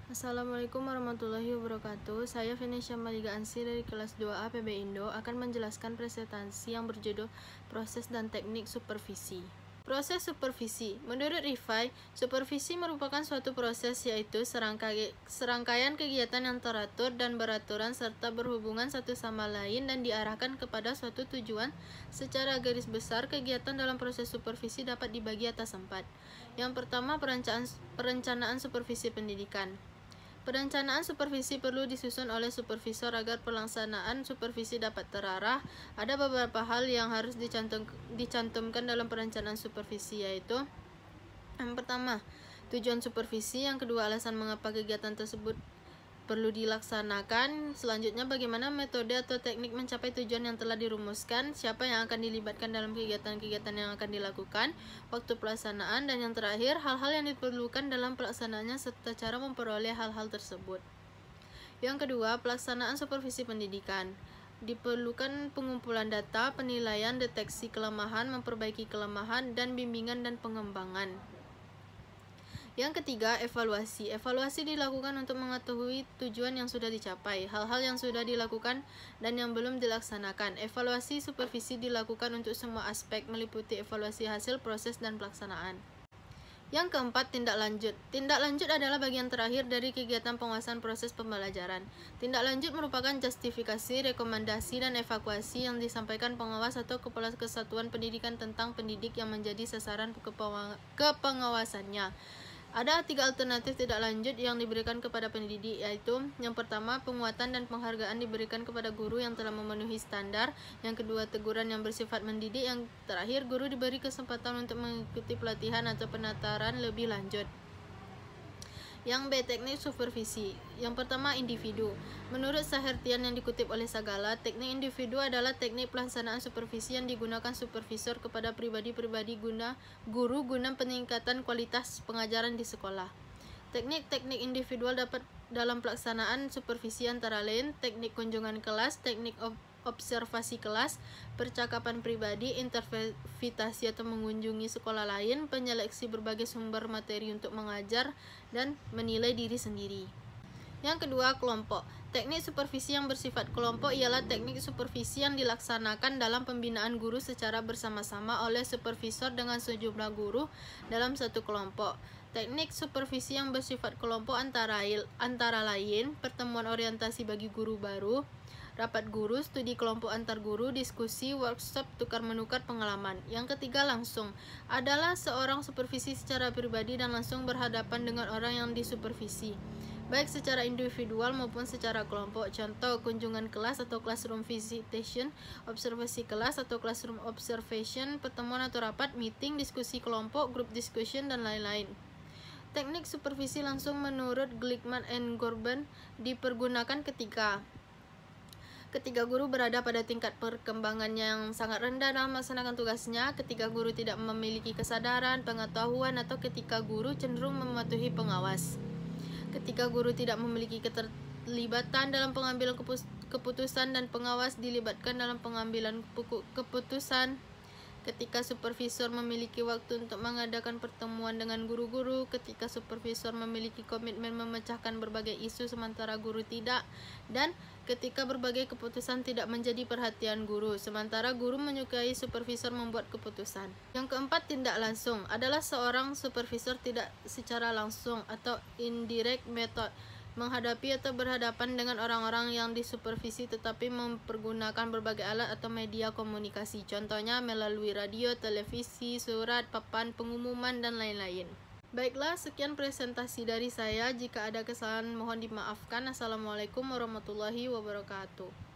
Assalamualaikum warahmatullahi wabarakatuh. Saya Venesia Maliga Ansi dari kelas 2A PB Indo akan menjelaskan presentasi yang berjudul Proses dan Teknik Supervisi. Proses supervisi. Menurut Rifai, supervisi merupakan suatu proses yaitu serangkaian kegiatan yang teratur dan beraturan serta berhubungan satu sama lain dan diarahkan kepada suatu tujuan. Secara garis besar, kegiatan dalam proses supervisi dapat dibagi atas 4. Yang pertama, perencanaan supervisi pendidikan. Perencanaan supervisi perlu disusun oleh supervisor agar pelaksanaan supervisi dapat terarah. Ada beberapa hal yang harus dicantumkan dalam perencanaan supervisi, yaitu yang pertama, tujuan supervisi, yang kedua, alasan mengapa kegiatan tersebut perlu dilaksanakan. Selanjutnya, bagaimana metode atau teknik mencapai tujuan yang telah dirumuskan, siapa yang akan dilibatkan dalam kegiatan-kegiatan yang akan dilakukan, waktu pelaksanaan, dan yang terakhir, hal-hal yang diperlukan dalam pelaksanaannya serta cara memperoleh hal-hal tersebut. Yang kedua, pelaksanaan supervisi pendidikan. Diperlukan pengumpulan data, penilaian, deteksi kelemahan, memperbaiki kelemahan, dan bimbingan dan pengembangan. Yang ketiga, evaluasi. Evaluasi dilakukan untuk mengetahui tujuan yang sudah dicapai, hal-hal yang sudah dilakukan, dan yang belum dilaksanakan. Evaluasi supervisi dilakukan untuk semua aspek, meliputi evaluasi hasil, proses, dan pelaksanaan. Yang keempat, tindak lanjut. Tindak lanjut adalah bagian terakhir dari kegiatan penguasaan proses pembelajaran. Tindak lanjut merupakan justifikasi, rekomendasi, dan evaluasi yang disampaikan pengawas atau kepala kesatuan pendidikan tentang pendidik yang menjadi sasaran kepengawasannya. Ada 3 alternatif tindak lanjut yang diberikan kepada pendidik, yaitu yang pertama, penguatan dan penghargaan diberikan kepada guru yang telah memenuhi standar. Yang kedua, teguran yang bersifat mendidik. Yang terakhir, guru diberi kesempatan untuk mengikuti pelatihan atau penataran lebih lanjut. Yang B, teknik supervisi. Yang pertama, individu. Menurut Sahertian yang dikutip oleh Sagala, teknik individu adalah teknik pelaksanaan supervisi yang digunakan supervisor kepada pribadi-pribadi guru guna peningkatan kualitas pengajaran di sekolah. Teknik-teknik individual dapat dalam pelaksanaan supervisi antara lain teknik kunjungan kelas, teknik observasi kelas, percakapan pribadi, intervitasi atau mengunjungi sekolah lain, penyeleksi berbagai sumber materi untuk mengajar, dan menilai diri sendiri. Yang kedua, kelompok. Teknik supervisi yang bersifat kelompok ialah teknik supervisi yang dilaksanakan dalam pembinaan guru secara bersama-sama oleh supervisor dengan sejumlah guru dalam satu kelompok. Teknik supervisi yang bersifat kelompok antara lain pertemuan orientasi bagi guru baru, rapat guru, studi kelompok antar guru, diskusi, workshop, tukar-menukar pengalaman. Yang ketiga, langsung. Adalah seorang supervisi secara pribadi dan langsung berhadapan dengan orang yang disupervisi, baik secara individual maupun secara kelompok. Contoh, kunjungan kelas atau classroom visitation, observasi kelas atau classroom observation, pertemuan atau rapat, meeting, diskusi kelompok, group discussion, dan lain-lain. Teknik supervisi langsung menurut Glickman and Gorban dipergunakan ketika guru berada pada tingkat perkembangan yang sangat rendah dalam melaksanakan tugasnya, ketika guru tidak memiliki kesadaran, pengetahuan, atau ketika guru cenderung mematuhi pengawas. Ketika guru tidak memiliki keterlibatan dalam pengambilan keputusan dan pengawas dilibatkan dalam pengambilan keputusan. Ketika supervisor memiliki waktu untuk mengadakan pertemuan dengan guru-guru, ketika supervisor memiliki komitmen memecahkan berbagai isu sementara guru tidak, dan ketika berbagai keputusan tidak menjadi perhatian guru, sementara guru menyukai supervisor membuat keputusan. Yang keempat, tindak langsung. Adalah seorang supervisor tidak secara langsung atau indirect method menghadapi atau berhadapan dengan orang-orang yang disupervisi tetapi mempergunakan berbagai alat atau media komunikasi, contohnya melalui radio, televisi, surat, papan pengumuman, dan lain-lain. Baiklah, sekian presentasi dari saya. Jika ada kesalahan mohon dimaafkan. Assalamualaikum warahmatullahi wabarakatuh.